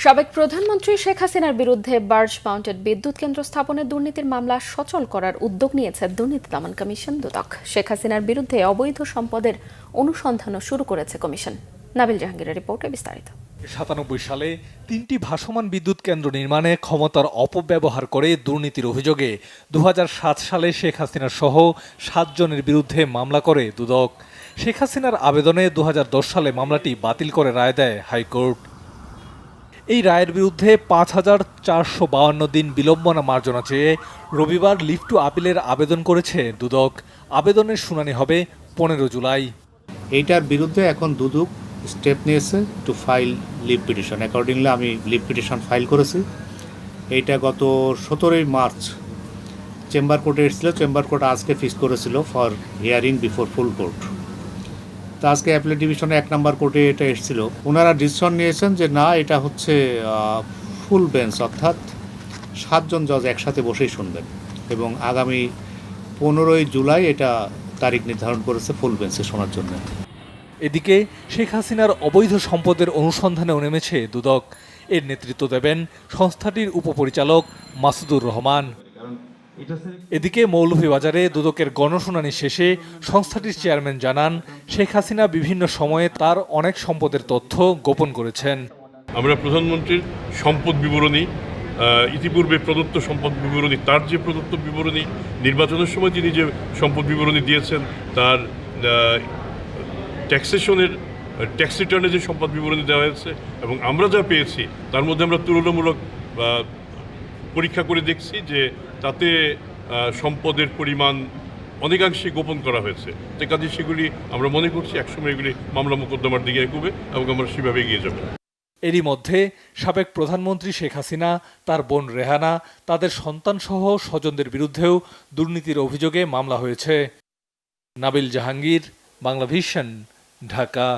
সাবেক প্রধানমন্ত্রী শেখ হাসিনার বিরুদ্ধে বার্জ মাউন্টেড বিদ্যুৎ কেন্দ্র স্থাপনের দুর্নীতির মামলা সচল করার উদ্যোগ নিয়েছে দুর্নীতি দমন কমিশন দুদক। শেখ হাসিনার বিরুদ্ধে অবৈধ সম্পদের অনুসন্ধানও শুরু করেছে কমিশন। নাবিল জাহাঙ্গীরের রিপোর্টে বিস্তারিত। 97 সালে 3টি ভাসমান বিদ্যুৎ কেন্দ্র নির্মাণে ক্ষমতার অপব্যবহার করে দুর্নীতির অভিযোগে 2007 সালে শেখ হাসিনা সহ 7 জনের বিরুদ্ধে মামলা করে দুদক। শেখ হাসিনার আবেদনে 2010 সালে মামলাটি বাতিল করে রায় দেয় হাইকোর্ট। এই রায়ের বিরুদ্ধে 5452 দিন বিলম্বনা মার্জনা চেয়ে রবিবার লিভ টু আপিলের আবেদন করেছে দুদক। আবেদনের শুনানি হবে 15 জুলাই। এইটার বিরুদ্ধে এখন দুদক স্টেপ নিয়েছে to file leave petition. Accordingly আমি লিভ পিটিশন ফাইল করেছি। এইটা গত 17 মার্চ চেম্বার কোর্টে এসেছিল। চেম্বার কোর্ট আজকে ফিক্স করেছিল for hearing before full court. তো আজকে অ্যাপিলেট ডিভিশনে 1 নম্বর কোর্টে এটা এসেছিল। ওনারা ডিসিশন নিয়েছেন যে না, এটা হচ্ছে ফুল বেঞ্চ, অর্থাৎ 7 জন জজ একসাথে বসেই শুনবেন এবং আগামী 15 জুলাই এটা তারিখ নির্ধারণ করেছে ফুল বেঞ্চে শোনার জন্য। এদিকে শেখ হাসিনার অবৈধ সম্পদের অনুসন্ধানেও নেমেছে দুদক। এর নেতৃত্ব দেবেন সংস্থাটির উপপরিচালক মাসুদুর রহমান। এদিকে মৌলভীবাজারে দুদকের গণশুনানি শেষে সংস্থাটির চেয়ারম্যান জানান, শেখ হাসিনা বিভিন্ন সময়ে তার অনেক সম্পদের তথ্য গোপন করেছেন। আমরা প্রধানমন্ত্রীর সম্পদ বিবরণী, ইতিপূর্বে প্রদত্ত সম্পদ বিবরণী, তার যে প্রদত্ত বিবরণী, নির্বাচনের সময় তিনি যে সম্পদ বিবরণী দিয়েছেন, তার ট্যাক্সেশনের ট্যাক্স রিটার্নে যে সম্পদ বিবরণী দেওয়া হয়েছে এবং আমরা যা পেয়েছি তার মধ্যে আমরা তুলনামূলক পরীক্ষা করে দেখছি যে তাতে সম্পদের পরিমাণ অনেকাংশে গোপন করা হয়েছে। তো কাজে সেগুলি আমরা মনে করছি একসময় এগুলি মামলা মোকদ্দমার দিকে এগোবে এবং আমরা সেভাবে এগিয়ে যাব। এরই মধ্যে সাবেক প্রধানমন্ত্রী শেখ হাসিনা, তার বোন রেহানা, তাদের সন্তানসহ স্বজনদের বিরুদ্ধেও দুর্নীতির অভিযোগে মামলা হয়েছে। নাবিল জাহাঙ্গীর, বাংলা ভিশন, ঢাকা।